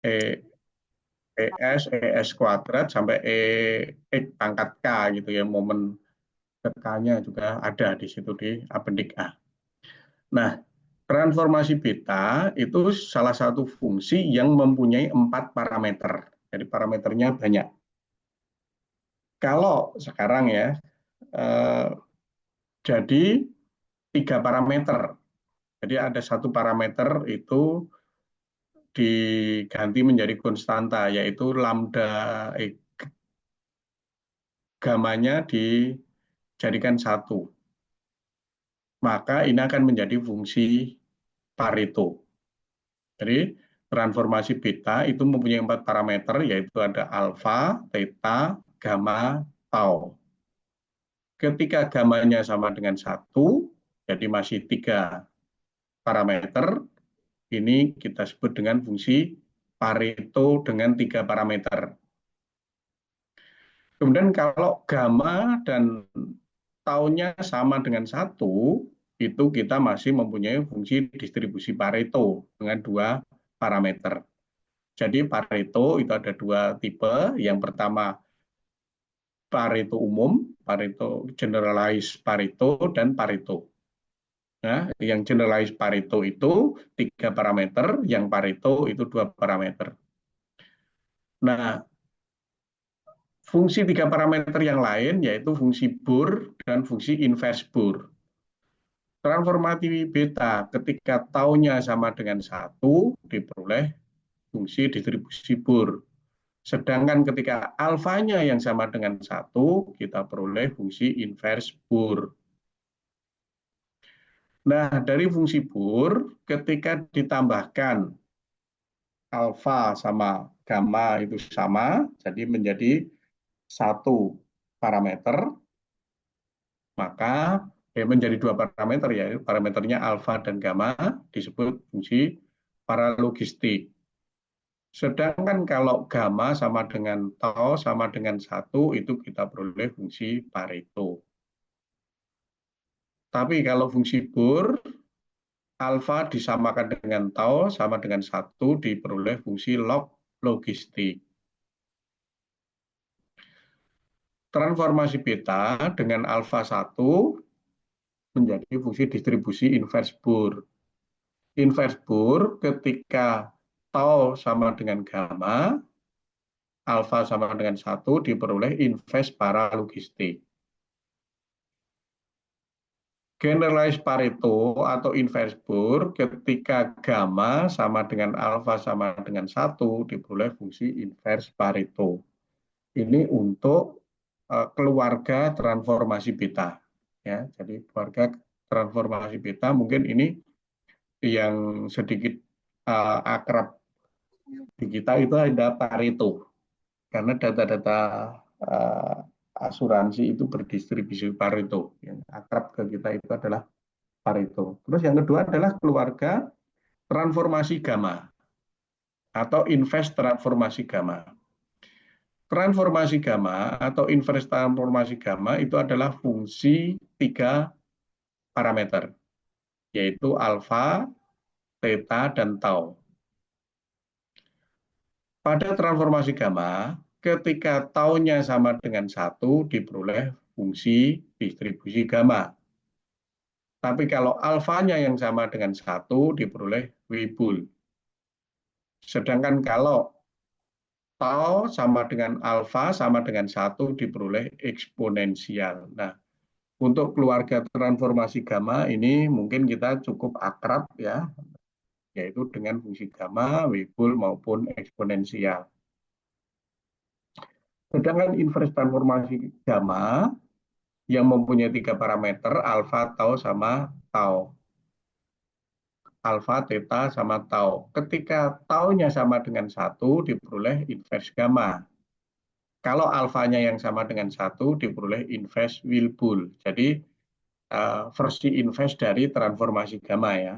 E, ES kuadrat sampai X pangkat K gitu ya. Momen K-nya juga ada di situ di apendik A. Nah, transformasi beta itu salah satu fungsi yang mempunyai 4 parameter. Jadi parameternya banyak. Kalau sekarang ya, eh, jadi 3 parameter. Jadi ada satu parameter itu diganti menjadi konstanta, yaitu lambda gamanya dijadikan 1. Maka ini akan menjadi fungsi Pareto. Jadi transformasi beta itu mempunyai 4 parameter, yaitu ada alfa, theta, gamma, tau. Ketika gamanya sama dengan 1, jadi masih 3 parameter, ini kita sebut dengan fungsi Pareto dengan 3 parameter. Kemudian kalau gamma dan taunya sama dengan 1, itu kita masih mempunyai fungsi distribusi Pareto dengan 2 parameter. Jadi Pareto itu ada 2 tipe. Yang pertama Pareto umum, Pareto generalized Pareto, dan Pareto. Nah, yang generalized Pareto itu 3 parameter, yang Pareto itu 2 parameter. Nah, fungsi 3 parameter yang lain yaitu fungsi Bohr dan fungsi inverse Bohr. Transformasi beta ketika taunya sama dengan 1 diperoleh fungsi distribusi Bohr. Sedangkan ketika alfanya yang sama dengan 1 kita peroleh fungsi inverse Bohr. Nah, dari fungsi Bohr ketika ditambahkan alfa sama gamma itu sama, jadi menjadi 1 parameter, maka menjadi 2 parameter ya, parameternya alfa dan gamma disebut fungsi paralogistik. Sedangkan kalau gamma sama dengan tau sama dengan 1 itu kita peroleh fungsi Pareto. Tapi kalau fungsi Bohr, alfa disamakan dengan tau sama dengan 1 diperoleh fungsi log logistik. Transformasi beta dengan alfa 1 menjadi fungsi distribusi inverse Bohr. Inverse Bohr ketika tau sama dengan gamma, alfa sama dengan 1 diperoleh inverse paralogistik. Generalized Pareto atau inverse Bohr ketika gamma sama dengan alfa sama dengan 1 diperoleh fungsi inverse Pareto. Ini untuk keluarga transformasi beta. Ya, jadi keluarga transformasi beta mungkin ini yang sedikit akrab di kita itu ada Pareto. Karena data-data uh, asuransi itu berdistribusi Pareto. Yang akrab ke kita itu adalah Pareto. Terus yang kedua adalah keluarga transformasi gamma atau inverse transformasi gamma. Transformasi gamma atau inverse transformasi gamma itu adalah fungsi 3 parameter, yaitu alfa, theta, dan tau. Pada transformasi gamma, ketika taunya sama dengan 1 diperoleh fungsi distribusi gamma. Tapi kalau alfanya yang sama dengan 1 diperoleh Weibull. Sedangkan kalau tau sama dengan alfa sama dengan 1 diperoleh eksponensial. Nah, untuk keluarga transformasi gamma ini mungkin kita cukup akrab ya, yaitu dengan fungsi gamma, Weibull maupun eksponensial. Sedangkan inverse transformasi gamma yang mempunyai 3 parameter, alfa, tau, sama tau. Alfa, theta, sama tau. Ketika taunya sama dengan 1 diperoleh inverse gamma. Kalau alfanya yang sama dengan 1 diperoleh inverse Weibull. Jadi versi inverse dari transformasi gamma ya.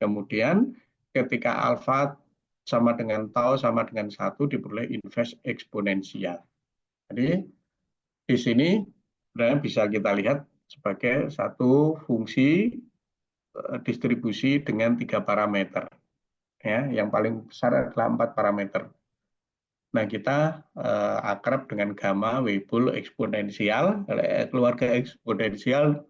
Kemudian ketika alfa sama dengan tau sama dengan 1 diperoleh inverse eksponensial. Jadi di sini sebenarnya bisa kita lihat sebagai satu fungsi distribusi dengan 3 parameter. Ya, yang paling besar adalah 4 parameter. Nah, kita akrab dengan gamma, Weibull, eksponensial. Keluarga eksponensial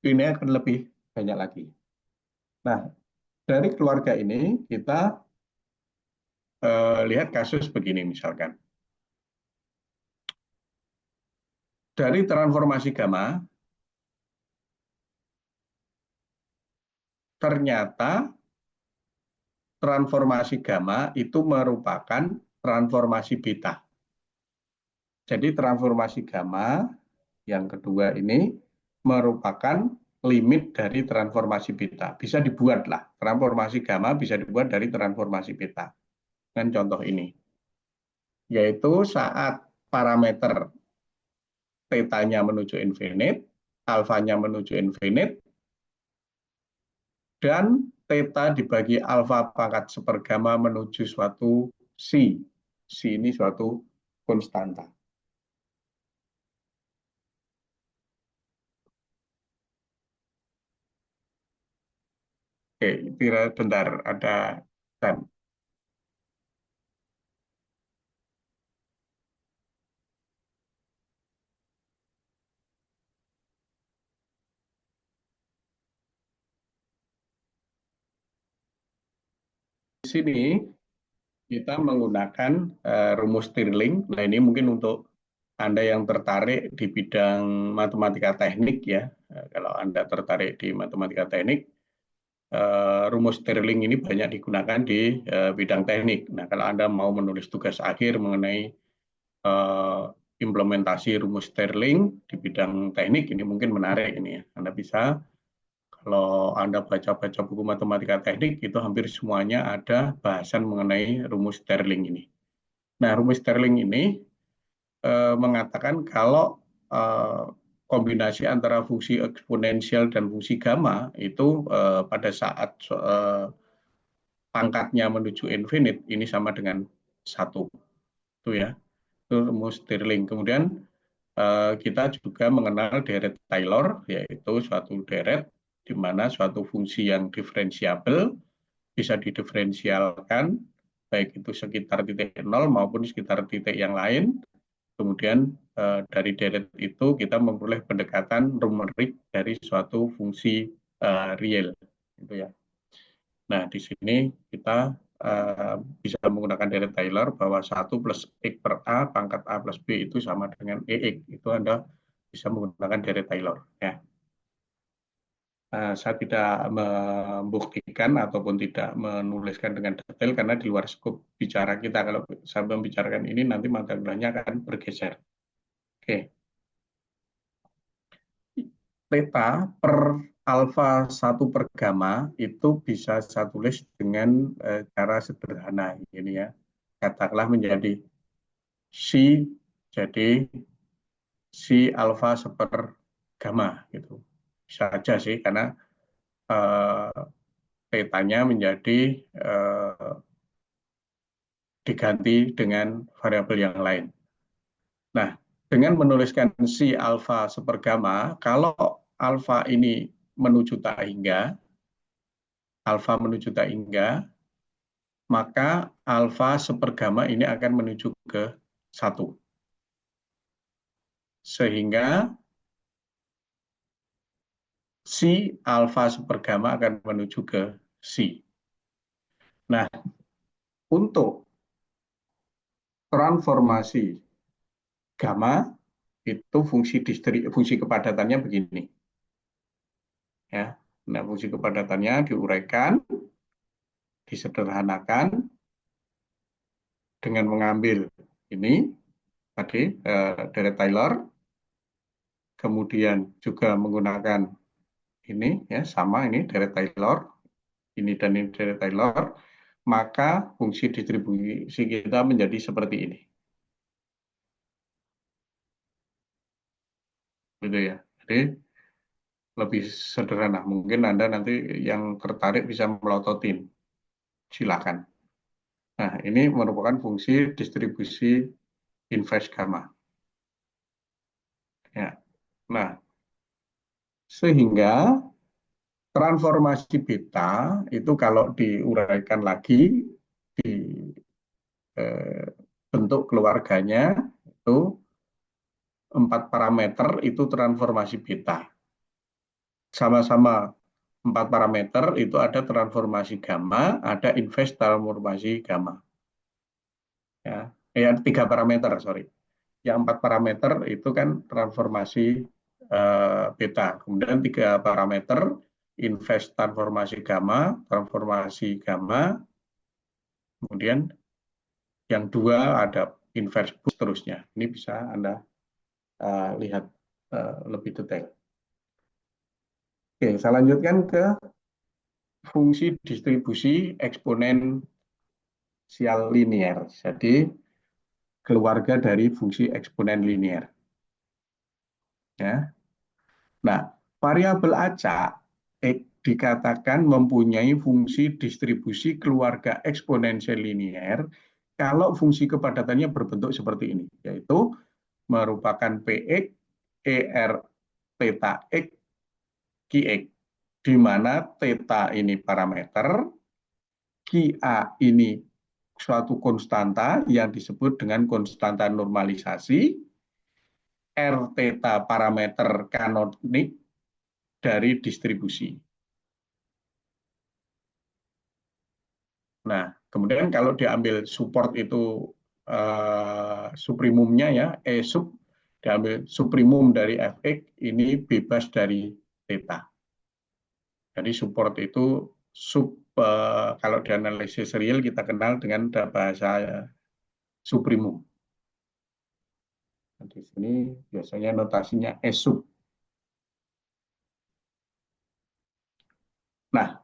ini akan lebih banyak lagi. Nah, dari keluarga ini kita lihat kasus begini misalkan. Dari transformasi gamma, ternyata transformasi gamma itu merupakan transformasi beta. Jadi transformasi gamma yang kedua ini merupakan limit dari transformasi beta. Bisa dibuatlah, transformasi gamma bisa dibuat dari transformasi beta. Dengan contoh ini, yaitu saat parameter theta-nya menuju infinite, alfanya menuju infinite, dan theta dibagi alfa pangkat sepergamma menuju suatu psi. Psi ini suatu konstanta. Oke, bentar, ada dan di sini kita menggunakan rumus Stirling. Nah, ini mungkin untuk Anda yang tertarik di bidang matematika teknik ya. Kalau Anda tertarik di matematika teknik, rumus Stirling ini banyak digunakan di bidang teknik. Nah, kalau Anda mau menulis tugas akhir mengenai eh, implementasi rumus Stirling di bidang teknik, ini mungkin menarik ini ya. Anda bisa, kalau Anda baca-baca buku matematika teknik, itu hampir semuanya ada bahasan mengenai rumus Stirling ini. Nah, rumus Stirling ini mengatakan kalau eh, kombinasi antara fungsi eksponensial dan fungsi gamma itu pada saat pangkatnya menuju infinite ini sama dengan satu, itu ya, itu rumus Stirling. Kemudian kita juga mengenal deret Taylor, yaitu suatu deret di mana suatu fungsi yang diferensiabel bisa didiferensialkan baik itu sekitar titik nol maupun sekitar titik yang lain. Kemudian dari deret itu kita memperoleh pendekatan numerik dari suatu fungsi real, gitu ya. Nah, di sini kita bisa menggunakan deret Taylor bahwa 1 plus X per A pangkat A plus B itu sama dengan EX. Itu Anda bisa menggunakan deret Taylor. Ya. Saya tidak membuktikan ataupun tidak menuliskan dengan detail karena di luar skop bicara kita. Kalau saya membicarakan ini nanti mata kuliahnya akan bergeser. Oke. Theta per alfa 1 per gamma itu bisa saya tulis dengan cara sederhana ini ya. Katakanlah menjadi si, jadi si alfa seper gamma gitu. Bisa aja sih karena eh, theta-nya menjadi eh, diganti dengan variabel yang lain. Nah, dengan menuliskan si alfa seper gamma, kalau alfa ini menuju tak hingga, alfa menuju tak hingga, maka alfa sepergamma ini akan menuju ke satu. Sehingga si alfa sepergamma akan menuju ke si. Nah, untuk transformasi gamma itu fungsi kepadatannya begini. Ya. Nah, fungsi kepadatannya diuraikan, disederhanakan dengan mengambil ini tadi deret Taylor, kemudian juga menggunakan ini ya sama ini deret Taylor, ini dan ini deret Taylor, maka fungsi distribusi kita menjadi seperti ini. Gitu ya. Jadi lebih sederhana. Mungkin Anda nanti yang tertarik bisa melototin. Silakan. Nah, ini merupakan fungsi distribusi inverse gamma. Ya. Nah, sehingga Transformasi beta itu kalau diuraikan lagi di eh, bentuk keluarganya itu 4 parameter itu transformasi beta. Sama-sama 4 parameter itu ada transformasi gamma, ada inverse transformasi gamma. Ya, 3 parameter, sorry. Yang 4 parameter itu kan transformasi beta. Kemudian 3 parameter inverse transformasi gamma, kemudian yang 2 ada inverse boost seterusnya. Ini bisa Anda lihat lebih detail. Oke, saya lanjutkan ke fungsi distribusi eksponensial linier. Jadi keluarga dari fungsi eksponen linier. Ya. Nah, variabel acak dikatakan mempunyai fungsi distribusi keluarga eksponensial linier kalau fungsi kepadatannya berbentuk seperti ini, yaitu merupakan Px, Er, theta x, Qx, di mana theta ini parameter, Qa ini suatu konstanta yang disebut dengan konstanta normalisasi, R theta parameter kanonik dari distribusi. Nah, kemudian kalau diambil support itu suprimumnya ya, E sub diambil suprimum dari Fx ini bebas dari theta. Jadi support itu kalau dianalisis real kita kenal dengan bahasa suprimum. Nah, di sini biasanya notasinya E sub. Nah,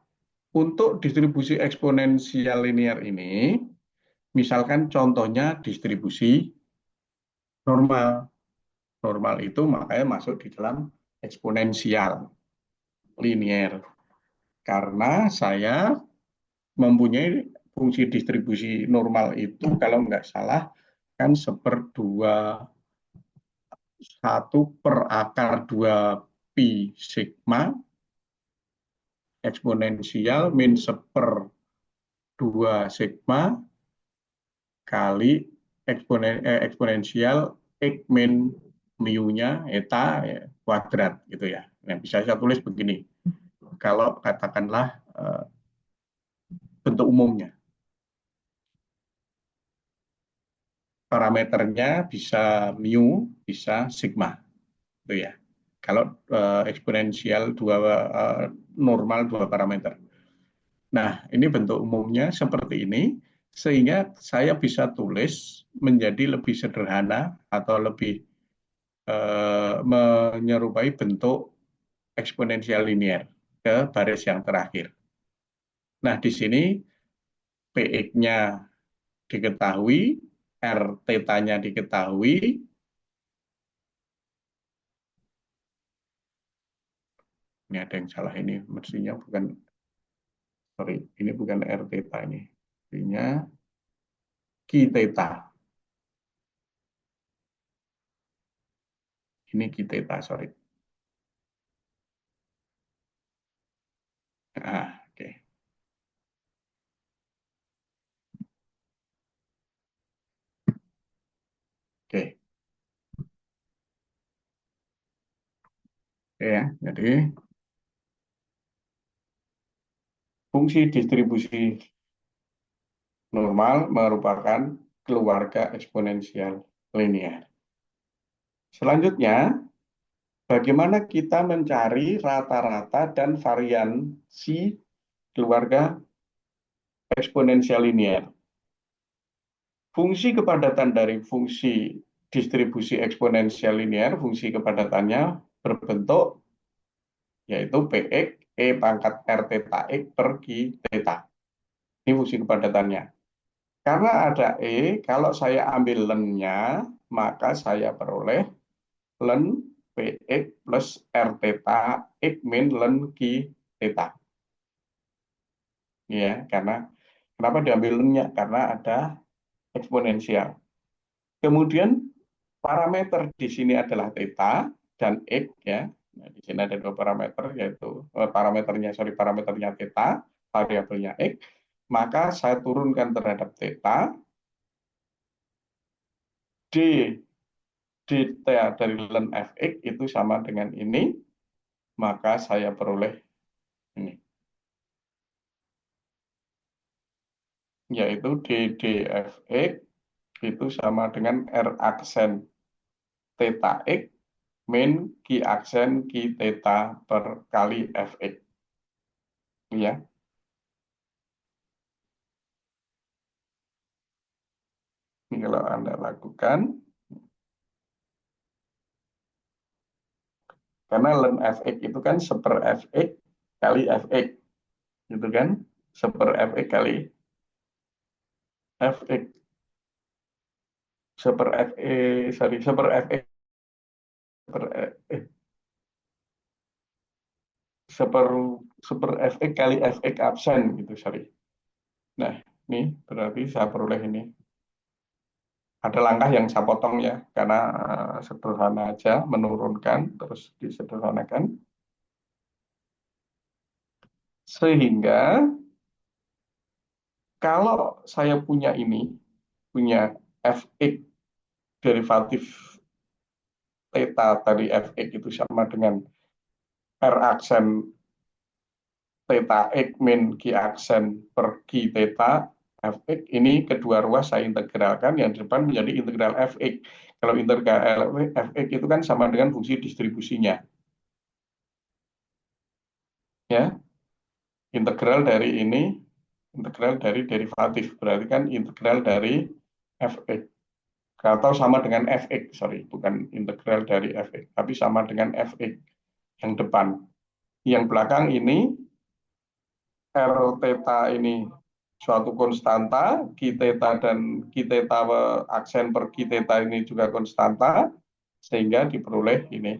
untuk distribusi eksponensial linear ini, misalkan contohnya distribusi normal. Normal itu makanya masuk di dalam eksponensial linear. Karena saya mempunyai fungsi distribusi normal itu kalau nggak salah kan 1/2 pi sigma eksponensial min 1/2 sigma kali eksponensial x min mu-nya eta ya, kuadrat gitu ya. Nah, bisa saya tulis begini. Kalau katakanlah bentuk umumnya. Parameternya bisa mu, bisa sigma. Itu ya. Kalau eksponensial normal 2 parameter. Nah, ini bentuk umumnya seperti ini, sehingga saya bisa tulis menjadi lebih sederhana atau lebih menyerupai bentuk eksponensial linear ke baris yang terakhir. Nah, di sini Px-nya diketahui, R theta-nya diketahui, ini ada yang salah ini, mestinya bukan, sorry, ini bukan R theta ini, artinya Q theta. Ini Q theta, sorry. Oke. Oke. Oke ya, jadi fungsi distribusi normal merupakan keluarga eksponensial linear. Selanjutnya, bagaimana kita mencari rata-rata dan variansi keluarga eksponensial linear? Fungsi kepadatan dari fungsi distribusi eksponensial linear, fungsi kepadatannya berbentuk yaitu Px E pangkat R theta X per Q theta. Ini fungsi kepadatannya. Karena ada E, kalau saya ambil len-nya, maka saya peroleh len Px plus R theta X min len Q theta. Ya, karena kenapa diambil len-nya? Karena ada eksponensial. Kemudian parameter di sini adalah theta dan X ya. Nah, di sini ada dua parameter, yaitu parameternya theta, variabelnya x. Maka saya turunkan terhadap theta, d theta dari ln fx itu sama dengan ini, maka saya peroleh ini, yaitu d dfx itu sama dengan r aksen theta x min Q aksen Q theta per kali Fx. Ya, ini kalau Anda lakukan, karena ln Fx itu kan seper Fx kali Fx, gitu kan? Seper Fx kali Fx, seper Fe, sorry, seper Fx, seper, seper, seper Fx kali Fx absen, gitu, sorry. Nah, ini berarti saya peroleh ini. Ada langkah yang saya potong ya, karena sederhana aja, menurunkan, terus disederhanakan. Sehingga kalau saya punya ini, punya fx derivatif theta dari fx itu sama dengan r aksen theta x min q aksen per q theta fx, ini kedua ruas saya integralkan, yang di depan menjadi integral fx. Kalau integral fx itu kan sama dengan fungsi distribusinya. Ya, integral dari ini, integral dari derivatif, berarti kan integral dari fx. Atau sama dengan fx, sorry, bukan integral dari fx, tapi sama dengan fx yang depan. Yang belakang ini, r theta ini suatu konstanta, q theta dan q theta aksen per q theta ini juga konstanta, sehingga diperoleh ini.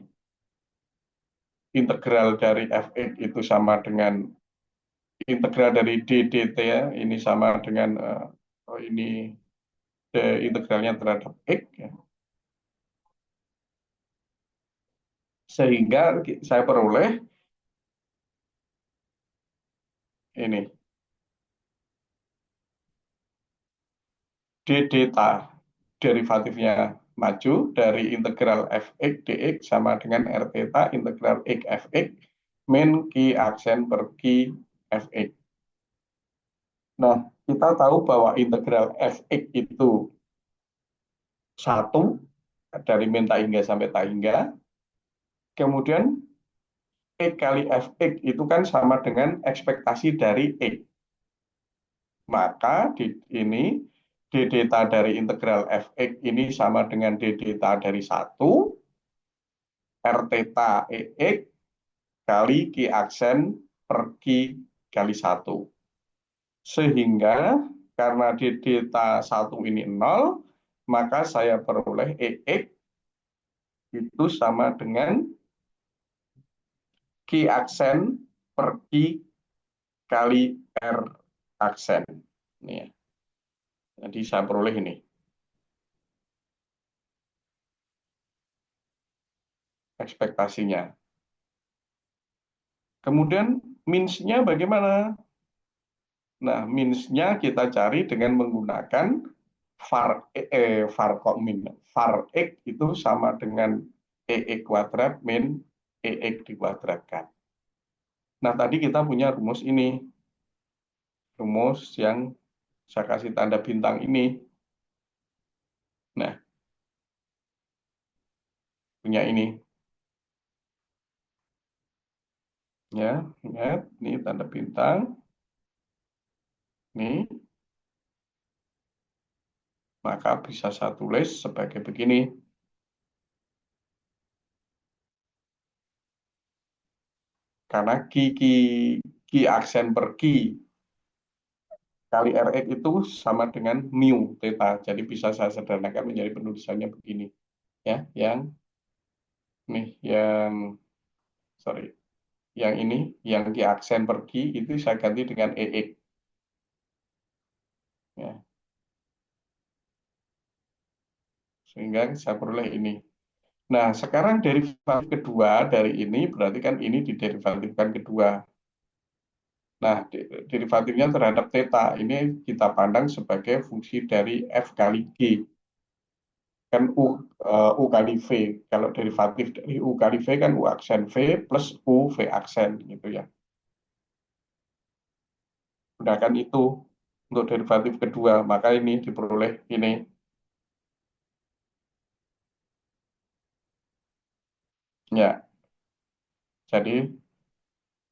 Integral dari fx itu sama dengan integral dari d dt ya, ini sama dengan ini integralnya terhadap x ya. Sehingga saya peroleh ini d theta derivatifnya maju dari integral fx dx sama dengan r theta integral x fx min q aksen per q fx. Nah, kita tahu bahwa integral fx itu satu dari min tak hingga sampai tak hingga. Kemudian x kali fx itu kan sama dengan ekspektasi dari x. Maka di ini d theta dari integral fx ini sama dengan d theta dari satu r theta ex kali q aksen per q kali satu. Sehingga karena d theta satu ini nol, maka saya peroleh ex itu sama dengan q aksen per q kali r aksen. Ini ya. Jadi saya peroleh ini ekspektasinya. Kemudian minsnya bagaimana? Nah, minsnya kita cari dengan menggunakan var min. Var x itu sama dengan ex kuadrat min ex dikuadratkan. Nah, tadi kita punya rumus ini. Rumus yang saya kasih tanda bintang ini. Nah, punya ini. Ya, ingat, ini tanda bintang. Ini, maka bisa saya tulis sebagai begini. Karena ki aksen per ki kali Rx itu sama dengan mu theta. Jadi bisa saya sederhanakan menjadi penulisannya begini. Ya, nih, sorry, yang ini, yang ki aksen per ki itu saya ganti dengan Ex. Ya, sehingga saya peroleh ini. Nah, sekarang derivatif kedua dari ini berarti kan ini diderivatifkan kedua. Nah, derivatifnya terhadap theta ini kita pandang sebagai fungsi dari F kali G. Kan U kali V. Kalau derivatif dari U kali V kan U aksen V plus U V aksen gitu ya. Gunakan itu untuk derivatif kedua, maka ini diperoleh ini. Ya, jadi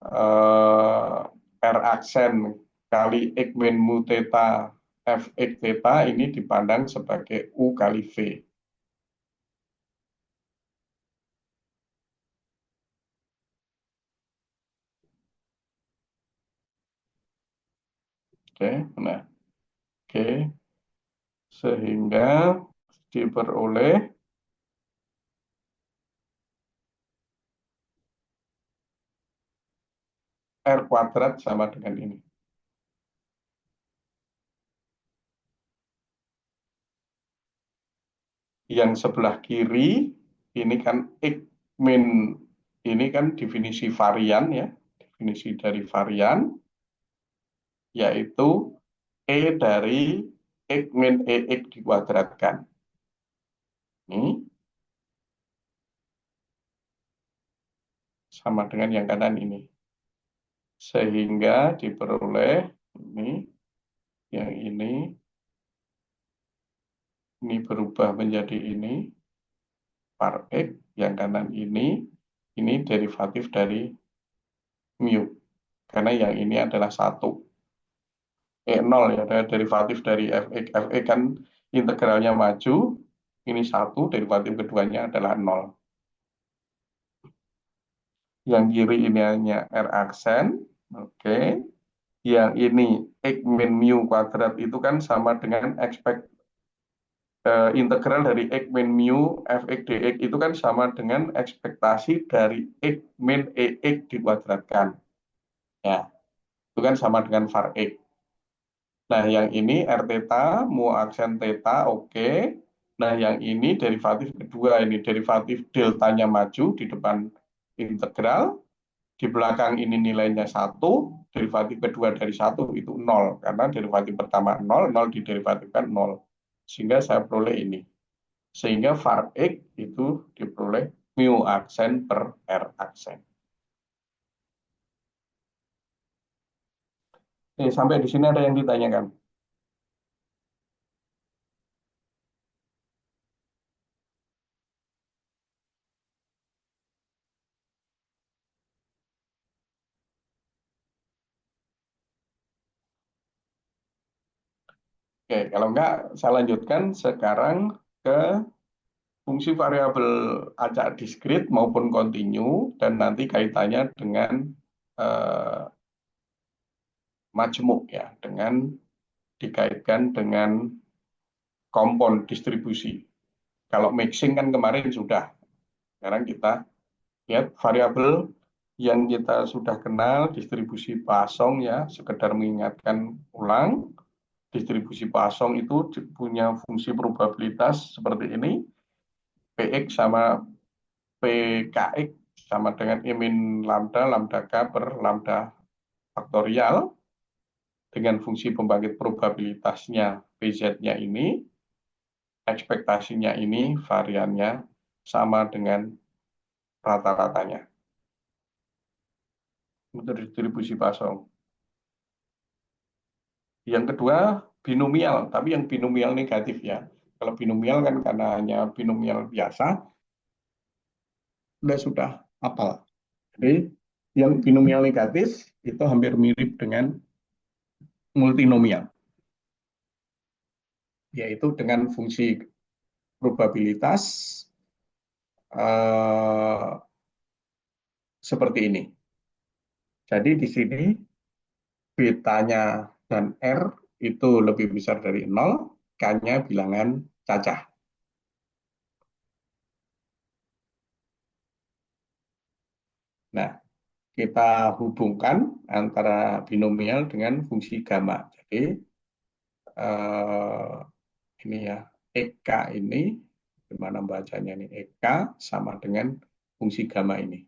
eh, R aksen kali X min mu theta Fx theta ini dipandang sebagai U kali V. Oke, nah, oke, sehingga diperoleh R kuadrat sama dengan ini. Yang sebelah kiri ini kan X min ini kan definisi varian ya, definisi dari varian yaitu E dari X min EX dikuadratkan. Ini sama dengan yang kanan ini. Sehingga diperoleh ini, yang ini berubah menjadi ini, par X, yang kanan ini derivatif dari mu. Karena yang ini adalah satu. Nol ya, ada derivatif dari Fx. Fx kan integralnya maju, ini satu, derivatif keduanya adalah nol. Yang kiri ini hanya R aksen, oke. Yang ini X min mu kuadrat itu kan sama dengan integral dari X min mu Fx dx itu kan sama dengan ekspektasi dari X min EX dikuadratkan. Ya, itu kan sama dengan var X. Nah, yang ini R theta, mu aksen theta, oke. Nah, yang ini derivatif kedua, ini derivatif deltanya maju di depan integral, di belakang ini nilainya satu, derivatif kedua dari satu itu nol, karena derivatif pertama nol, nol diderivatifkan nol. Sehingga saya peroleh ini. Sehingga var X itu diperoleh mu aksen per R aksen. Sampai di sini ada yang ditanyakan. Oke, kalau enggak, saya lanjutkan sekarang ke fungsi variabel acak diskrit maupun kontinu dan nanti kaitannya dengan eh, majemuk ya, dengan dikaitkan dengan kompon distribusi. Kalau mixing kan kemarin sudah, sekarang kita lihat variabel yang kita sudah kenal distribusi Poisson ya, sekedar mengingatkan ulang. Distribusi Poisson itu punya fungsi probabilitas seperti ini, Px sama PKX sama dengan I min lambda, lambda K per lambda faktorial dengan fungsi pembangkit probabilitasnya PZ-nya ini, ekspektasinya ini, variannya sama dengan rata-ratanya. Untuk distribusi Poisson. Yang kedua, binomial, tapi yang binomial negatif ya. Kalau binomial kan karena hanya binomial biasa, sudah hafal. Jadi yang binomial negatif itu hampir mirip dengan multinomial, yaitu dengan fungsi probabilitas eh, seperti ini. Jadi di sini betanya dan R itu lebih besar dari 0, K-nya bilangan cacah. Nah, kita hubungkan antara binomial dengan fungsi gamma. Jadi eh, ini ya, EK ini Gimana bacanya ini? EK sama dengan fungsi gamma ini.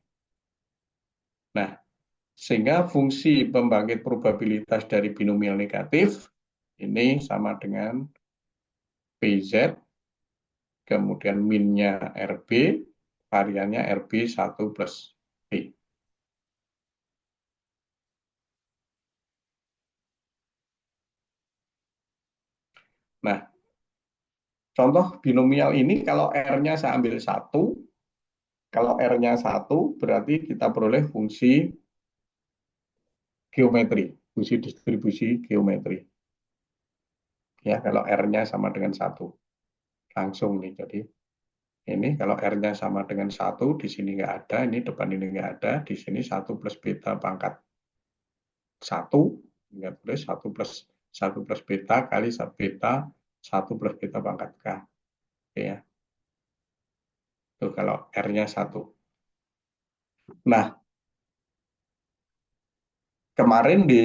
Nah, sehingga fungsi pembangkit probabilitas dari binomial negatif ini sama dengan PZ, kemudian minnya RB, variannya RB 1 plus B. Nah, contoh binomial ini kalau R-nya saya ambil 1, kalau R-nya 1 berarti kita peroleh fungsi geometri, fungsi distribusi geometri. Ya, kalau R-nya sama dengan 1. Langsung nih, jadi ini kalau R-nya sama dengan 1, di sini nggak ada, ini depan ini nggak ada, di sini 1 plus beta pangkat 1, nggak boleh 1 plus beta kali beta 1 plus beta pangkat K. Oke ya, itu kalau R-nya 1. Nah, kemarin di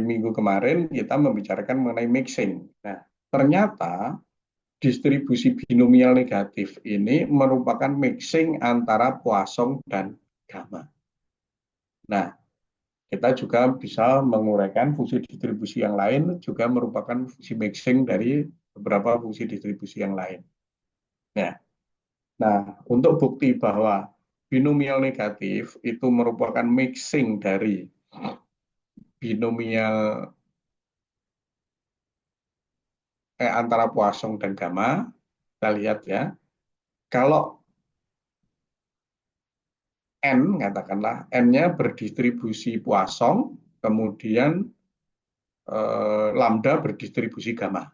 minggu kemarin kita membicarakan mengenai mixing. Nah, ternyata distribusi binomial negatif ini merupakan mixing antara Poisson dan gamma. Nah, kita juga bisa menguraikan fungsi distribusi yang lain juga merupakan fungsi mixing dari beberapa fungsi distribusi yang lain. Ya. Nah, untuk bukti bahwa binomial negatif itu merupakan mixing dari binomial antara Poisson dan gamma, kita lihat ya. Kalau N, katakanlah N-nya berdistribusi Poisson, kemudian lambda berdistribusi gamma.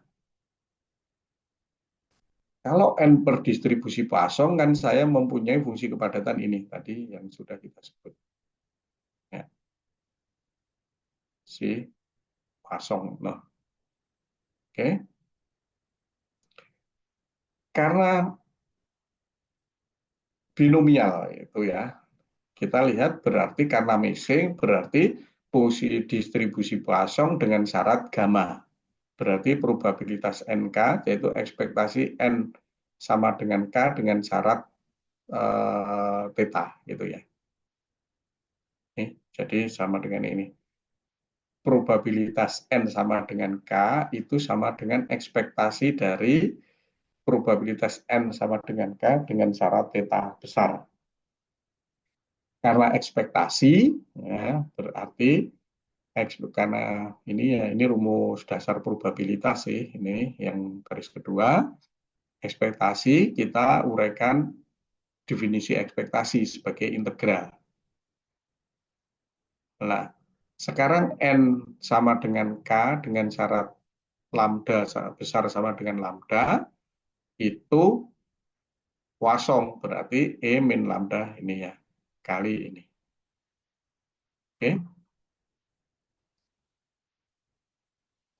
Kalau N berdistribusi Poisson, kan saya mempunyai fungsi kepadatan ini tadi yang sudah kita sebut. Ya, si Poisson. Nah, oke. Karena binomial itu ya, kita lihat berarti karena mixing, berarti fungsi distribusi Poisson dengan syarat gamma. Berarti probabilitas NK, yaitu ekspektasi N sama dengan K dengan syarat theta, gitu ya. Jadi sama dengan ini. Probabilitas N sama dengan K itu sama dengan ekspektasi dari probabilitas N sama dengan K dengan syarat theta besar. Karena ekspektasi, ya, berarti karena ini rumus dasar probabilitas sih, ini yang garis kedua. Ekspektasi kita uraikan definisi ekspektasi sebagai integral. Nah, sekarang N sama dengan K dengan syarat lambda besar sama dengan lambda, itu Poisson, berarti E min lambda ini ya, kali ini. Oke,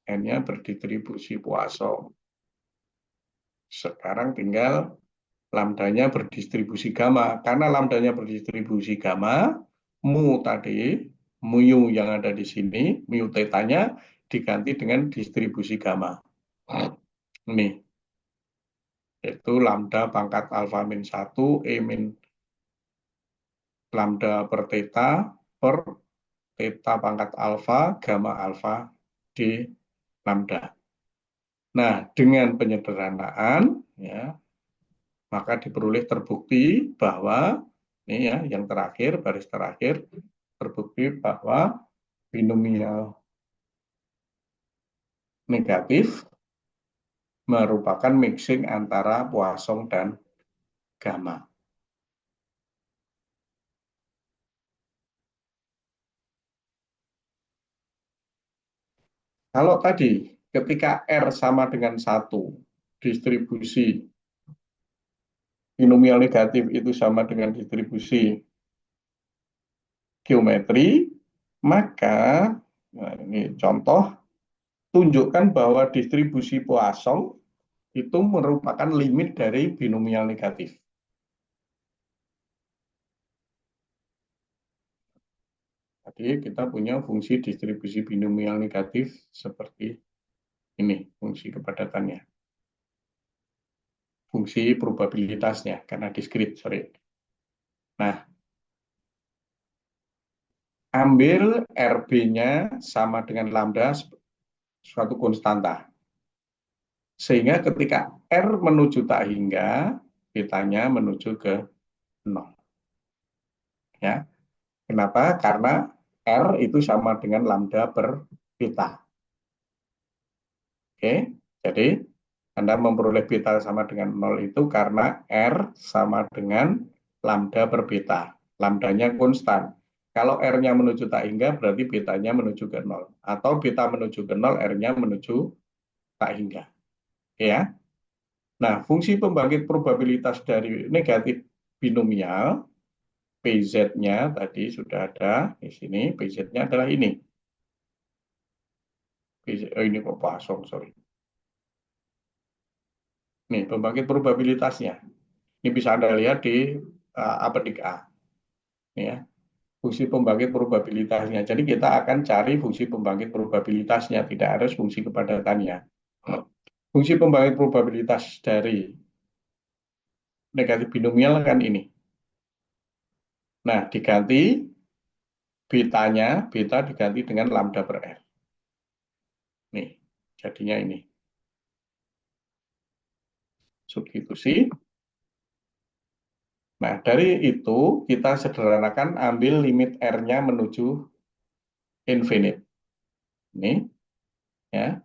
N-nya berdistribusi Poisson. Sekarang tinggal lambdanya berdistribusi gamma. Karena lambdanya berdistribusi gamma, mu tadi, mu yang ada di sini, mu tetanya diganti dengan distribusi gamma. Ini, yaitu lambda pangkat alfa min 1, E min lambda per theta per theta pangkat alfa, gamma alfa di lambda. Nah, dengan penyederhanaan, ya, maka diperoleh terbukti bahwa ini ya yang terakhir, baris terakhir, terbukti bahwa binomial negatif merupakan mixing antara Poisson dan gamma. Kalau tadi ketika R sama dengan 1, distribusi binomial negatif itu sama dengan distribusi geometri, maka nah ini contoh tunjukkan bahwa distribusi Poisson itu merupakan limit dari binomial negatif. Jadi kita punya fungsi distribusi binomial negatif seperti ini, fungsi kepadatannya. fungsi probabilitasnya karena diskrit, sorry. Nah, ambil RB-nya sama dengan lambda suatu konstanta. Sehingga ketika R menuju tak hingga, betanya menuju ke 0. Ya. Kenapa? Karena R itu sama dengan lambda per beta. Oke, jadi Anda memperoleh beta sama dengan 0 itu karena R sama dengan lambda per beta. Lambdanya konstan. Kalau R-nya menuju tak hingga, berarti betanya menuju ke 0. Atau beta menuju ke 0, R-nya menuju tak hingga. Ya. Nah, fungsi pembangkit probabilitas dari negatif binomial, PZ-nya tadi sudah ada di sini. PZ-nya adalah ini. PZ, oh ini kok pasang, sorry. Nih, pembangkit probabilitasnya. Ini bisa Anda lihat di apetik A. Ini ya, fungsi pembangkit probabilitasnya. Jadi kita akan cari fungsi pembangkit probabilitasnya, tidak harus fungsi kepadatannya. Fungsi pembangkit probabilitas dari negatif binomial kan ini. Nah, diganti betanya, beta diganti dengan lambda per R. Nih, jadinya ini. Substitusi. Nah, dari itu kita sederhanakan ambil limit R-nya menuju infinite. Ini, ya.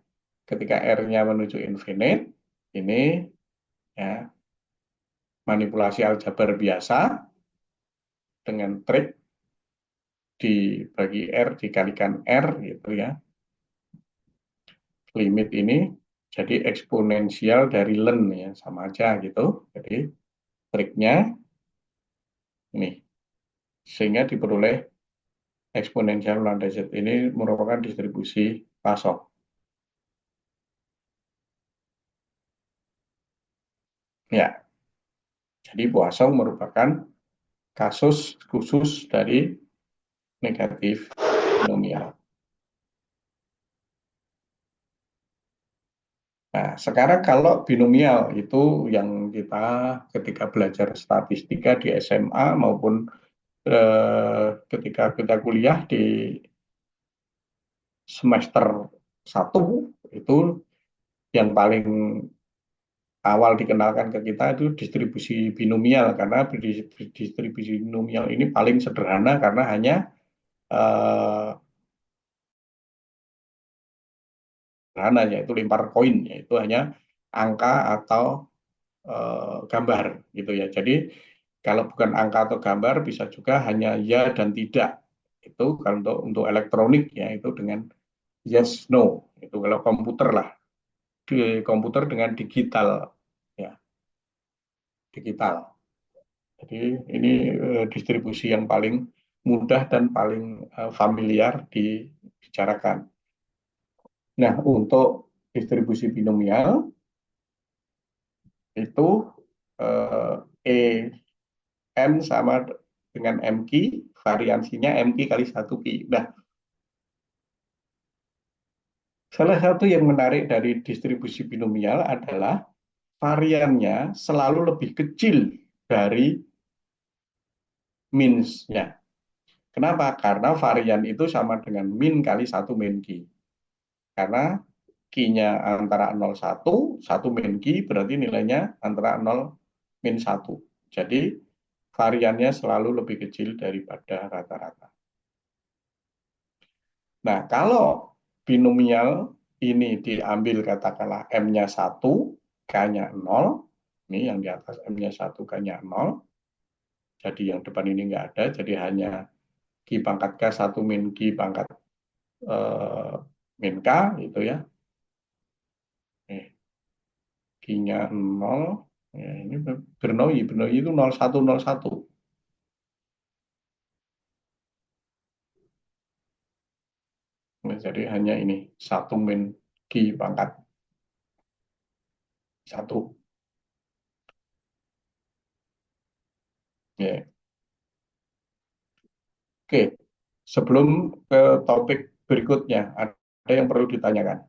Ketika R-nya menuju infinite, ini ya manipulasi aljabar biasa dengan trik dibagi R dikalikan R gitu ya. Limit ini jadi eksponensial dari len ya, sama aja gitu. Jadi triknya ini sehingga diperoleh eksponensial lambda Z ini merupakan distribusi Pasok. Ya, jadi Poisson merupakan kasus khusus dari negatif binomial. Nah, sekarang kalau binomial itu yang kita ketika belajar statistika di SMA maupun ketika kita kuliah di semester 1 itu yang paling awal dikenalkan ke kita itu distribusi binomial karena distribusi binomial ini paling sederhana karena hanya eh, sederhana yaitu lempar koin yaitu hanya angka atau gambar gitu ya. Jadi kalau bukan angka atau gambar bisa juga hanya ya dan tidak. Itu kalau untuk elektronik ya itu dengan yes no. Itu kalau komputer lah. Di komputer dengan digital ya, digital. Jadi ini distribusi yang paling mudah dan paling familiar dibicarakan. Nah, untuk distribusi binomial itu E M sama dengan MQ, variansinya MQ kali 1Q. Nah, salah satu yang menarik dari distribusi binomial adalah variannya selalu lebih kecil dari means-nya. Kenapa? Karena varian itu sama dengan min kali 1 min Q. Karena Q-nya antara 0, 1, 1 min Q berarti nilainya antara 0 min 1. Jadi variannya selalu lebih kecil daripada rata-rata. Nah, kalau binomial ini diambil katakanlah M-nya 1, K-nya 0, ini yang di atas M-nya 1, K-nya 0, jadi yang depan ini nggak ada, jadi hanya Q pangkat K 1 min Q pangkat eh, min K, gitu ya. Q-nya 0, ya, ini Bernoulli, Bernoulli itu 0101. Nah, jadi hanya ini, 1 min Q pangkat 1. Ya. Oke, sebelum ke topik berikutnya, ada yang perlu ditanyakan?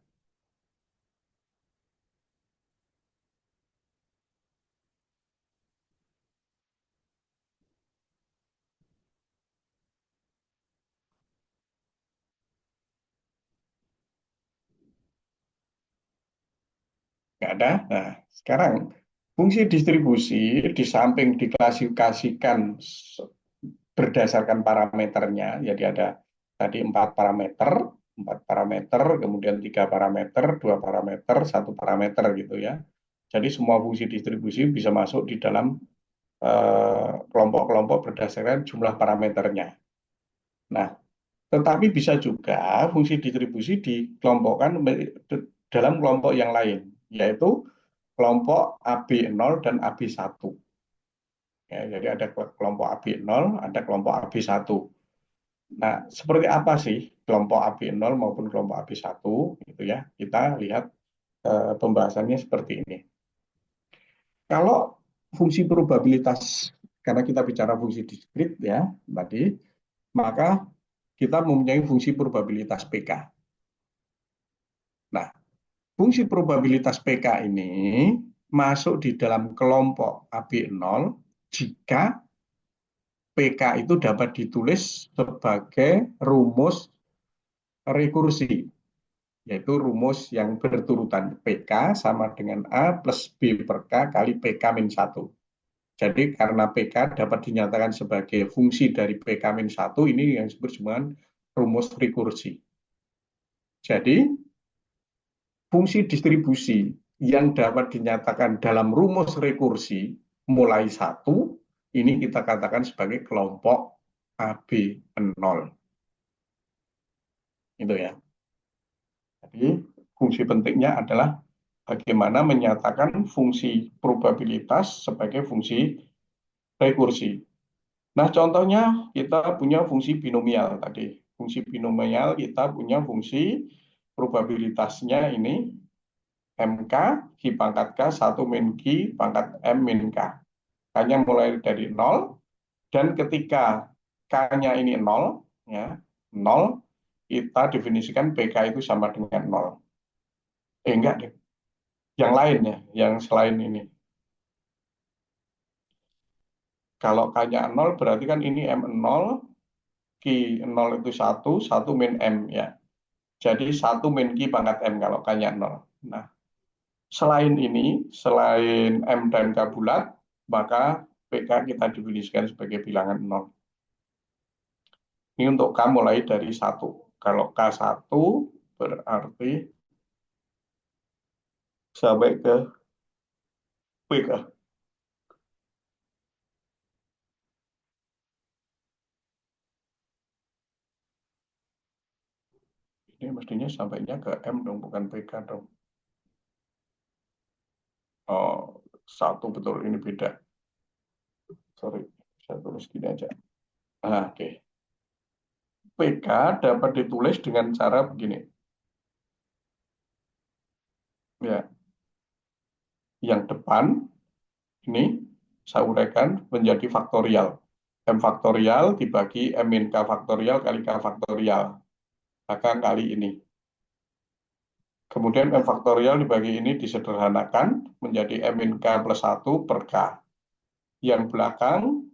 Nggak ada. Nah, sekarang fungsi distribusi di samping diklasifikasikan berdasarkan parameternya, jadi ada tadi empat parameter, kemudian tiga parameter, dua parameter, satu parameter gitu ya. Jadi semua fungsi distribusi bisa masuk di dalam kelompok-kelompok berdasarkan jumlah parameternya. Nah, tetapi bisa juga fungsi distribusi dikelompokkan dalam kelompok yang lain, yaitu kelompok AB0 dan AB1. Ya, jadi ada kelompok AB0, ada kelompok AB1. Nah, seperti apa sih kelompok AB0 maupun kelompok AB1 gitu ya. Kita lihat pembahasannya seperti ini. Kalau fungsi probabilitas, karena kita bicara fungsi diskrit ya tadi, maka kita mempunyai fungsi probabilitas PK. Nah, fungsi probabilitas PK ini masuk di dalam kelompok AB0 jika PK itu dapat ditulis sebagai rumus rekursi, yaitu rumus yang berturutan PK sama dengan A plus B per K kali PK min 1. Jadi karena PK dapat dinyatakan sebagai fungsi dari PK min 1, ini yang disebut dengan rumus rekursi. Jadi fungsi distribusi yang dapat dinyatakan dalam rumus rekursi mulai 1, ini kita katakan sebagai kelompok AB0. Itu ya. Jadi fungsi pentingnya adalah bagaimana menyatakan fungsi probabilitas sebagai fungsi rekursi. Nah, contohnya kita punya fungsi binomial tadi. Fungsi binomial kita punya fungsi probabilitasnya ini MK Q pangkat K 1 min Q pangkat M min K. K-nya mulai dari 0, dan ketika K-nya ini 0, ya, 0, kita definisikan PK itu sama dengan 0. Enggak deh. Yang lain ya, yang selain ini. Kalau K-nya 0 berarti kan ini M0, Q0 itu 1, 1 min M ya. Jadi 1 min Q pangkat M kalau K-nya 0. Nah, selain ini, selain M dan K bulat, maka PK kita definisikan sebagai bilangan 0. Ini untuk K mulai dari 1. Kalau K1 berarti sampai ke PK. Ini mestinya sampainya ke M dong, bukan PK dong. Oh, 1 betul, ini beda. Sorry, saya tulis gini aja. Nah, oke. PK dapat ditulis dengan cara begini. Ya, yang depan ini saya uraikan menjadi faktorial. M faktorial dibagi M min K faktorial kali K faktorial. Maka kali ini. Kemudian M faktorial dibagi ini disederhanakan menjadi M min K plus 1 per K. Yang belakang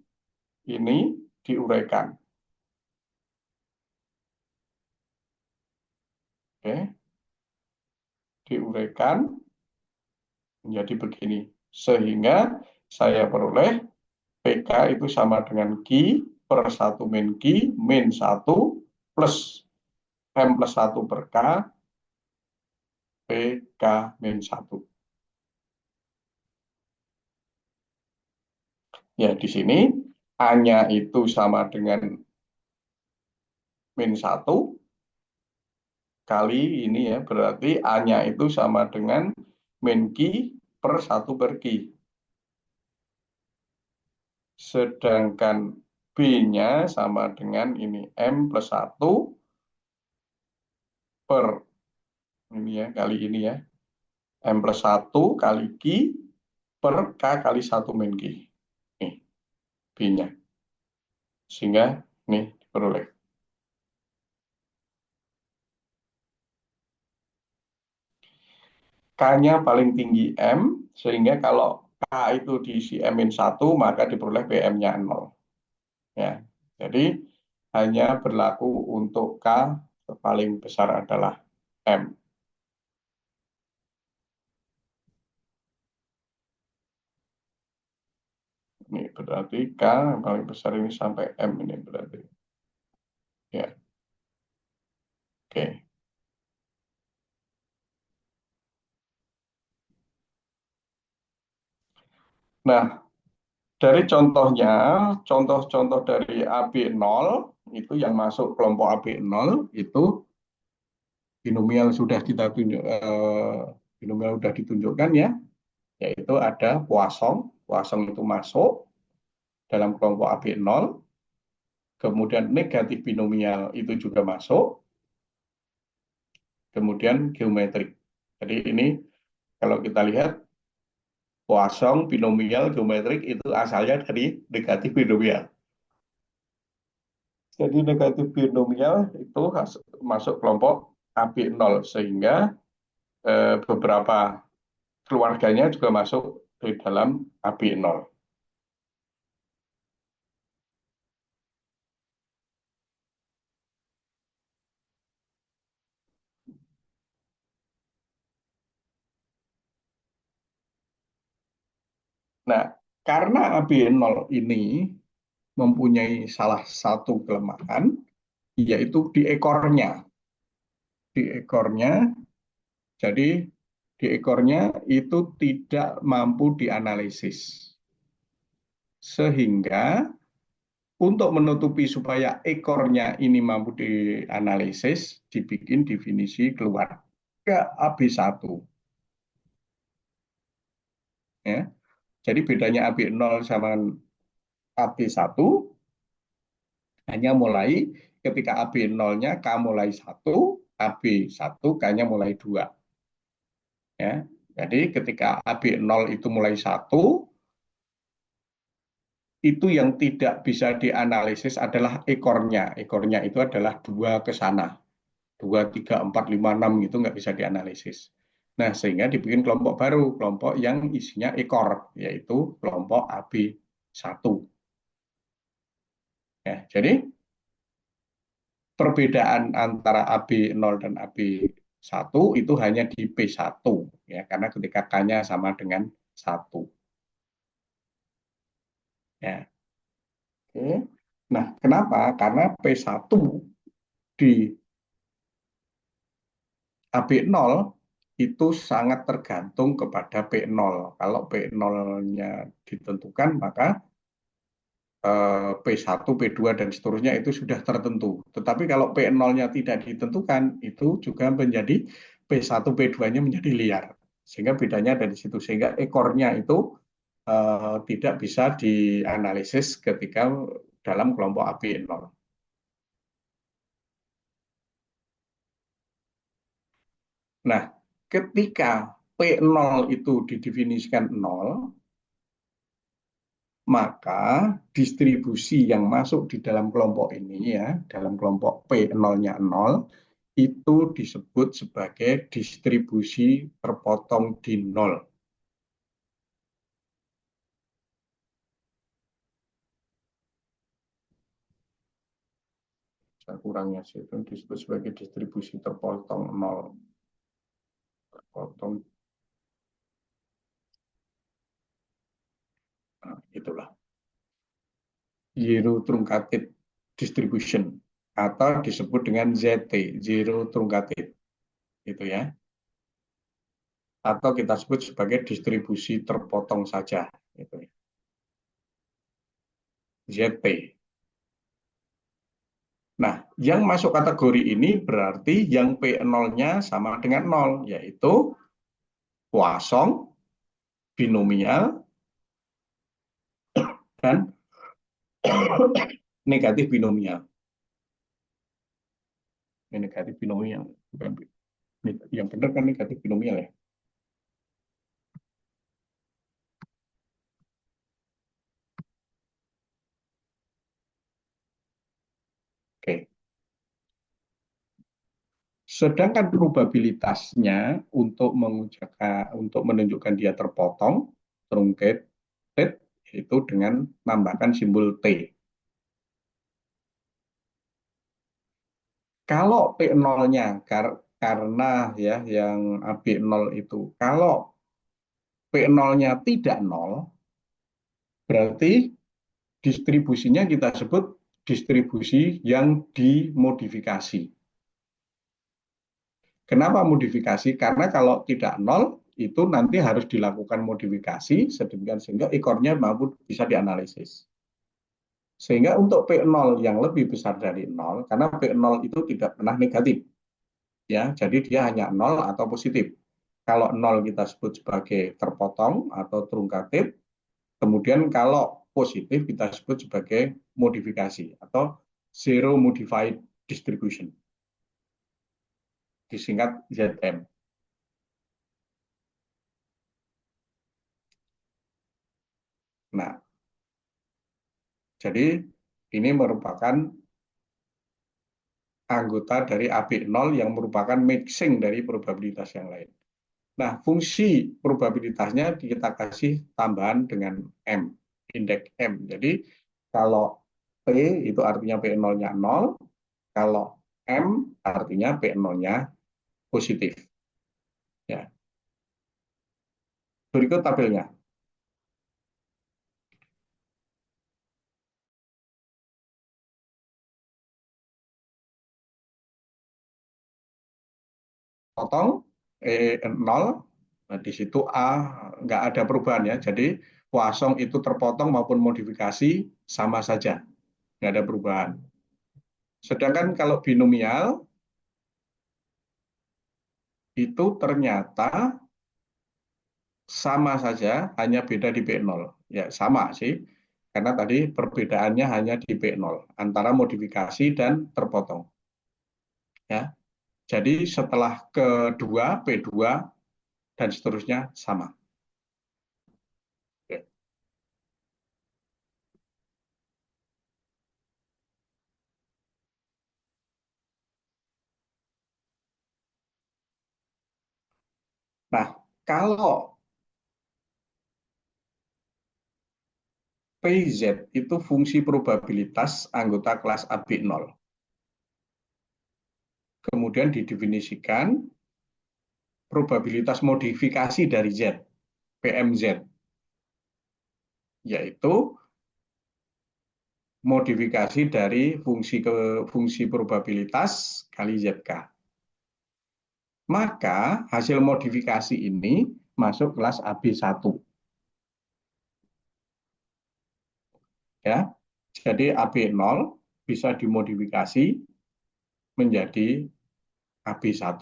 ini diuraikan. Oke, diuraikan menjadi begini. Sehingga saya peroleh PK itu sama dengan Q per 1 min Q min 1 plus M plus 1 per K PK min 1. Ya, di sini A-nya itu sama dengan min 1 kali ini ya, berarti A-nya itu sama dengan min Q per 1 per Q. Sedangkan B-nya sama dengan ini M plus 1 per ini ya, kali ini ya. M plus 1 kali Q per K kali 1 min Q. Nih, B-nya. Sehingga nih diperoleh. K-nya paling tinggi M, sehingga kalau K itu diisi M-1, maka diperoleh BM-nya 0. Ya. Jadi hanya berlaku untuk K paling besar adalah M. Ini berarti K yang paling besar ini sampai M ini berarti. Ya, oke. Nah, dari contohnya, contoh-contoh dari AB0 itu yang masuk kelompok AB0 itu binomial sudah kita tunjuk, binomial sudah ditunjukkan ya, yaitu ada Poisson. Poisson itu masuk dalam kelompok AB0, kemudian negatif binomial itu juga masuk, kemudian geometrik. Jadi ini kalau kita lihat Poisson, binomial, geometrik itu asalnya dari negatif binomial. Jadi negatif binomial itu masuk kelompok AB0 sehingga beberapa keluarganya juga masuk di dalam AB0. Nah, karena AB0 ini mempunyai salah satu kelemahan, yaitu di ekornya. Di ekornya, jadi di ekornya itu tidak mampu dianalisis. Sehingga untuk menutupi supaya ekornya ini mampu dianalisis, dibikin definisi keluar ke AB1. Ya. Jadi bedanya AB0 sama AB1 hanya mulai ketika AB0-nya K mulai 1, AB1 K-nya mulai 2. Ya. Jadi ketika AB0 itu mulai 1, itu yang tidak bisa dianalisis adalah ekornya. Ekornya itu adalah 2 ke sana. 2, 3, 4, 5, 6 itu nggak bisa dianalisis. Nah, sehingga dibikin kelompok baru, kelompok yang isinya ekor, yaitu kelompok AB1. Ya, jadi perbedaan antara AB0 dan AB1 itu hanya di P1, ya, karena ketika K-nya sama dengan 1. Ya. Oke. Nah, kenapa? Karena P1 di AB0 itu sangat tergantung kepada P0. Kalau P0-nya ditentukan, maka P1, P2, dan seterusnya itu sudah tertentu. Tetapi kalau P0-nya tidak ditentukan, itu juga menjadi P1, P2-nya menjadi liar. Sehingga bedanya dari situ. Sehingga ekornya itu tidak bisa dianalisis ketika dalam kelompok AB0. Nah, ketika P0 itu didefinisikan 0, maka distribusi yang masuk di dalam kelompok ini ya, dalam kelompok P0-nya 0, itu disebut sebagai distribusi terpotong di 0. Saya kurangnya sih, itu disebut sebagai distribusi terpotong 0. Terpotong, nah, itulah. Zero truncated distribution. Atau disebut dengan ZT, zero truncated. Gitu ya. Atau kita sebut sebagai distribusi terpotong saja. Gitu ya. ZT. Nah, yang masuk kategori ini berarti yang P0-nya sama dengan 0, yaitu Poisson, binomial, dan negatif binomial. Ini negatif binomial. Yang benar kan negatif binomial ya. Oke. Sedangkan probabilitasnya untuk menunjukkan dia terpotong, truncated, itu dengan menambahkan simbol T. Kalau P0-nya karena ya yang AB0 itu, kalau P0-nya tidak 0, Berarti distribusinya kita sebut distribusi yang dimodifikasi. Kenapa modifikasi? Karena kalau tidak nol, itu nanti harus dilakukan modifikasi sedemikian sehingga ekornya mampu bisa dianalisis. Sehingga untuk P0 yang lebih besar dari nol, karena P0 itu tidak pernah negatif, ya, jadi dia hanya nol atau positif. Kalau nol kita sebut sebagai terpotong atau truncated, kemudian kalau positif kita sebut sebagai modifikasi atau zero modified distribution, disingkat ZM. Nah, jadi ini merupakan anggota dari AB0 yang merupakan mixing dari probabilitas yang lain. Nah, fungsi probabilitasnya kita kasih tambahan dengan M, indeks M. Jadi, kalau P itu artinya P0-nya 0, kalau M artinya P0-nya positif. Ya. Berikut tabelnya. Potong E 0, nah, di situ A nggak ada perubahan ya. Jadi Poisson itu terpotong maupun modifikasi sama saja, nggak ada perubahan. Sedangkan kalau binomial itu ternyata sama saja, hanya beda di B0. Ya sama sih, karena tadi perbedaannya hanya di B0 antara modifikasi dan terpotong. Ya, jadi setelah kedua P2 dan seterusnya sama. Oke. Nah, kalau PZ itu fungsi probabilitas anggota kelas AB0. Kemudian didefinisikan probabilitas modifikasi dari Z, PMZ, yaitu modifikasi dari fungsi probabilitas kali ZK. Maka hasil modifikasi ini masuk kelas AB1. Ya. Jadi AB0 bisa dimodifikasi menjadi AB1.